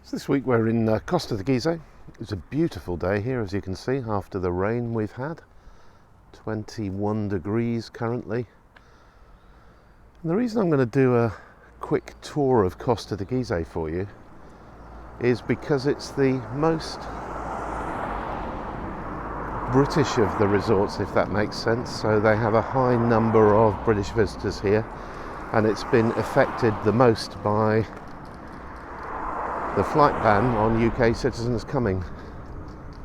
So this week we're in Costa Teguise. It's a beautiful day here, as you can see, after the rain we've had. 21 degrees currently. And the reason I'm going to do a quick tour of Costa Teguise for you is because it's the most British of the resorts, if that makes sense. So they have a high number of British visitors here, and it's been affected the most by the flight ban on UK citizens coming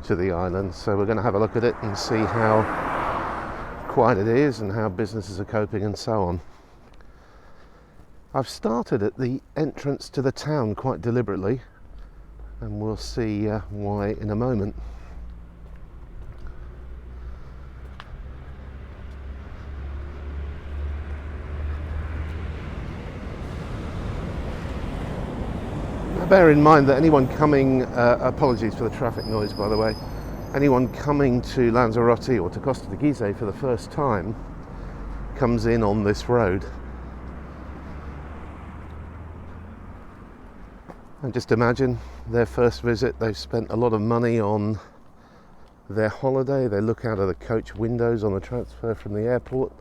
to the island. So we're going to have a look at it and see how quiet it is and how businesses are coping and so on. I've started at the entrance to the town quite deliberately, and we'll see why in a moment. Bear in mind that anyone coming, apologies for the traffic noise by the way, anyone coming to Lanzarote or to Costa Teguise for the first time comes in on this road. And just imagine their first visit, they've spent a lot of money on their holiday, they look out of the coach windows on the transfer from the airport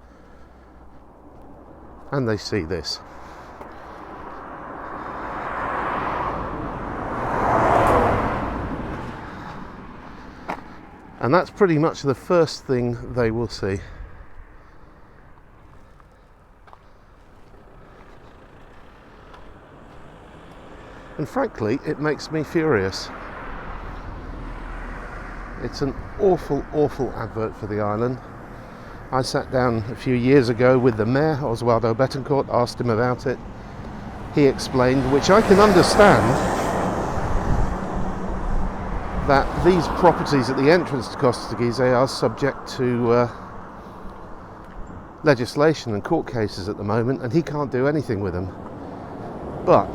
and they see this. And that's pretty much the first thing they will see. And frankly, it makes me furious. It's an awful, awful advert for the island. I sat down a few years ago with the mayor, Oswaldo Betancourt, asked him about it. He explained, which I can understand, that these properties at the entrance to Costa Teguise are subject to legislation and court cases at the moment, and he can't do anything with them. But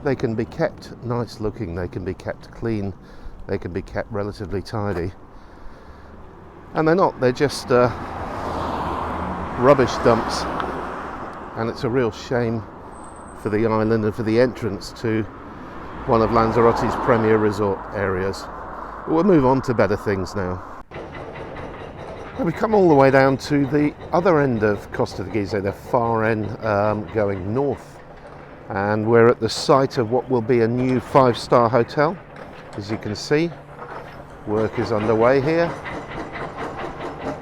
they can be kept nice looking, they can be kept clean, they can be kept relatively tidy. And they're not, they're just rubbish dumps. And it's a real shame for the island and for the entrance to one of Lanzarote's premier resort areas. But we'll move on to better things now. And we come all the way down to the other end of Costa Teguise, the far end, going north. And we're at the site of what will be a new 5-star hotel. As you can see, work is underway here,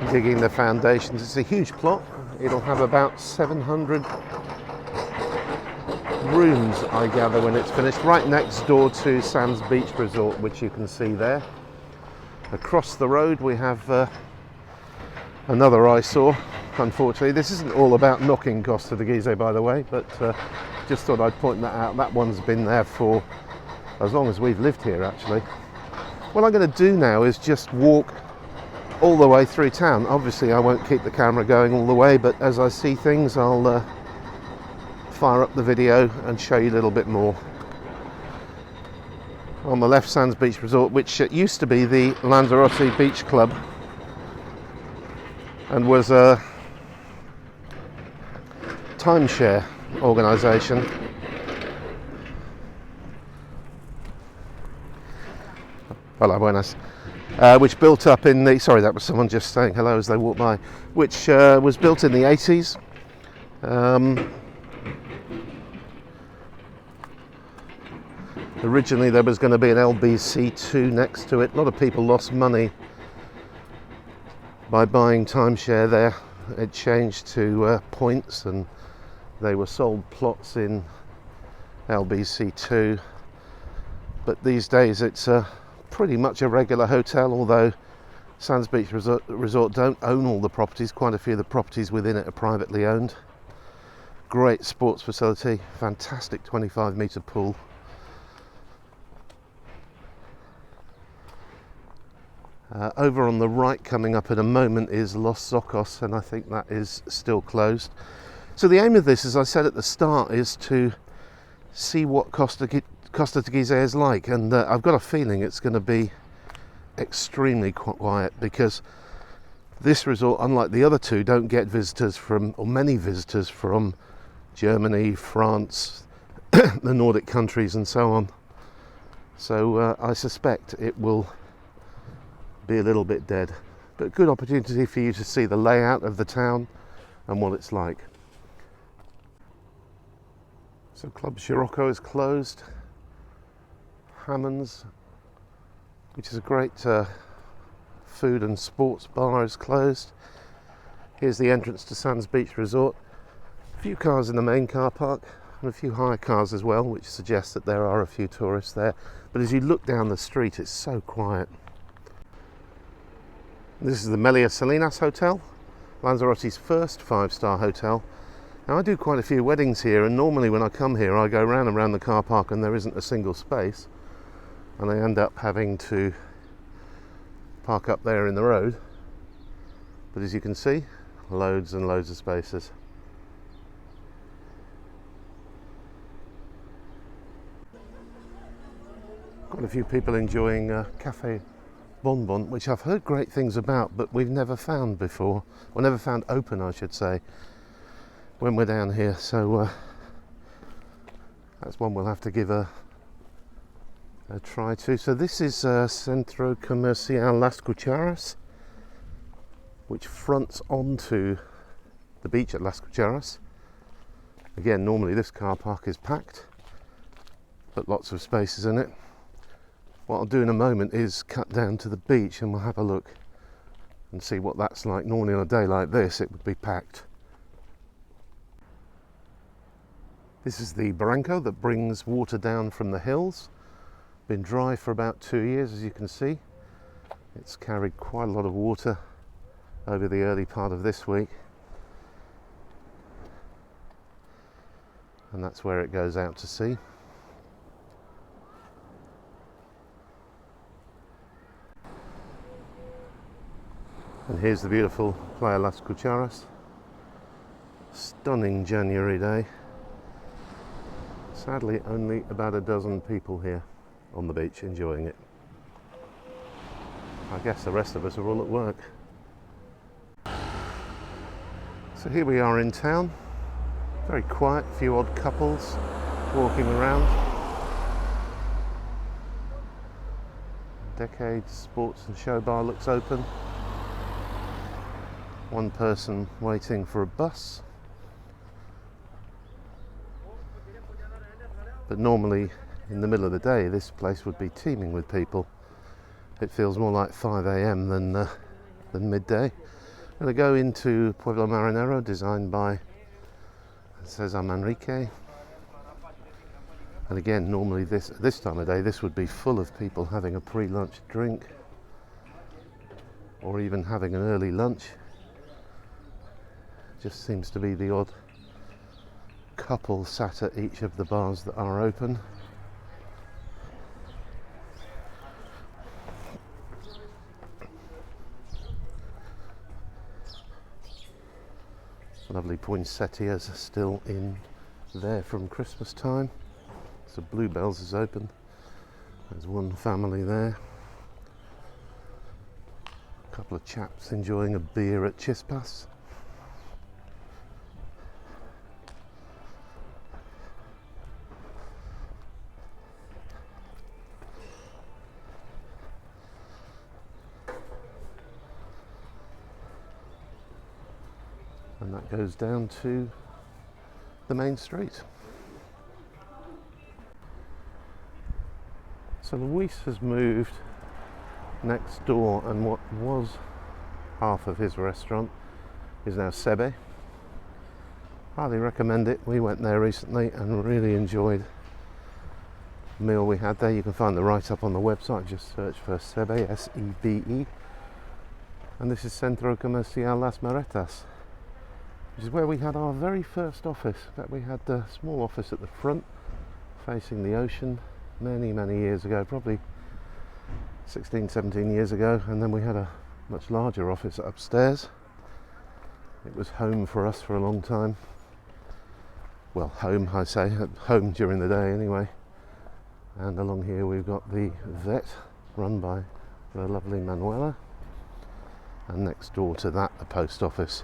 digging the foundations. It's a huge plot. It'll have about 700 rooms, I gather, when it's finished, right next door to Sands Beach Resort, which you can see there. Across the road we have another eyesore. Unfortunately, this isn't all about knocking Costa Teguise, by the way, but just thought I'd point that out. That one's been there for as long as we've lived here, actually. What I'm going to do now is just walk all the way through town. Obviously I won't keep the camera going all the way, but as I see things I'll fire up the video and show you a little bit more. On the left, Sands Beach Resort, which used to be the Lanzarote Beach Club and was a timeshare organisation. Hola, buenas. Which built up in the, sorry, that was someone just saying hello as they walked by, which was built in the 80s. Originally there was going to be an LBC2 next to it. A lot of people lost money by buying timeshare there. It changed to points and they were sold plots in LBC2. But these days it's pretty much a regular hotel, although Sands Beach Resort don't own all the properties. Quite a few of the properties within it are privately owned. Great sports facility, fantastic 25-metre pool. Over on the right, coming up in a moment, is Los Zocos, and I think that is still closed. So the aim of this, as I said at the start, is to see what Costa Teguise is like, and I've got a feeling it's going to be extremely quiet, because this resort, unlike the other two, don't get visitors from, or many visitors from Germany, France, the Nordic countries and so on. So I suspect it will be a little bit dead, but good opportunity for you to see the layout of the town and what it's like. So Club Scirocco is closed. Hammond's, which is a great food and sports bar, is closed. Here's the entrance to Sands Beach Resort. A few cars in the main car park and a few hire cars as well, which suggests that there are a few tourists there. But as you look down the street, it's so quiet. This is the Melia Salinas Hotel, Lanzarote's first 5-star hotel. Now, I do quite a few weddings here, and normally when I come here I go round and round the car park and there isn't a single space, and I end up having to park up there in the road. But as you can see, loads and loads of spaces. Quite a few people enjoying Cafe Bonbon, which I've heard great things about, but we've never found before, or never found open, I should say, when we're down here. So that's one we'll have to give a try to. So this is Centro Comercial Las Cucharas, which fronts onto the beach at Las Cucharas. Again, normally this car park is packed, but lots of spaces in it. What I'll do in a moment is cut down to the beach and we'll have a look and see what that's like. Normally on a day like this it would be packed. This is the barranco that brings water down from the hills. Been dry for about 2 years, as you can see. It's carried quite a lot of water over the early part of this week. And that's where it goes out to sea. And here's the beautiful Playa Las Cucharas. Stunning January day. Sadly, only about a dozen people here on the beach enjoying it. I guess the rest of us are all at work. So here we are in town. Very quiet, a few odd couples walking around. Decades Sports and Show Bar looks open. One person waiting for a bus. But normally in the middle of the day this place would be teeming with people. It feels more like 5 a.m. than midday. I'm going to go into Pueblo Marinero, designed by Cesar Manrique. And again, normally this time of day this would be full of people having a pre-lunch drink or even having an early lunch. Just seems to be the odd couple sat at each of the bars that are open. Lovely poinsettias are still in there from Christmas time. So Bluebells is open. There's one family there. A couple of chaps enjoying a beer at Chispas. And that goes down to the main street. So Luis has moved next door, and what was half of his restaurant is now Sebe. Highly recommend it. We went there recently and really enjoyed the meal we had there. You can find the write-up on the website. Just search for Sebe, S-E-B-E. And this is Centro Comercial Las Maretas, which is where we had our very first office. In fact, we had a small office at the front facing the ocean many years ago, probably 16, 17 years ago, and then we had a much larger office upstairs. It was home for us for a long time. Well, home, I say, at home during the day anyway. And along here we've got the vet, run by the lovely Manuela, and next door to that the post office.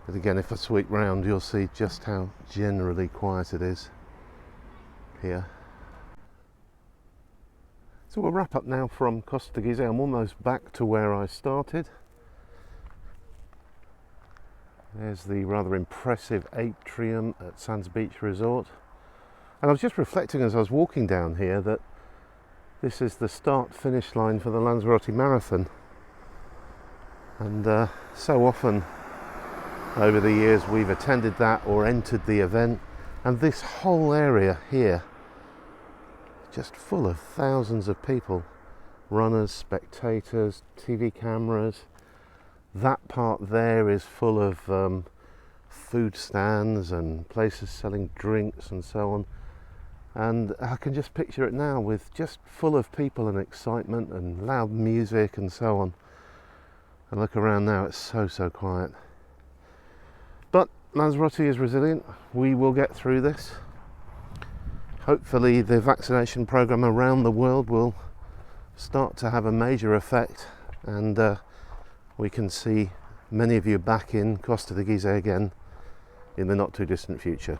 But again, if I sweep round, you'll see just how generally quiet it is here. So we'll wrap up now from Costa Teguise. I'm almost back to where I started. There's the rather impressive atrium at Sands Beach Resort. And I was just reflecting as I was walking down here that this is the start-finish line for the Lanzarote Marathon. And so often over the years we've attended that or entered the event, and this whole area here just full of thousands of people, runners, spectators, TV cameras. That part there is full of food stands and places selling drinks and so on. And I can just picture it now with just full of people and excitement and loud music and so on. And look around now, it's so quiet. But Lanzarote is resilient. We will get through this. Hopefully the vaccination program around the world will start to have a major effect, and we can see many of you back in Costa Teguise again in the not too distant future.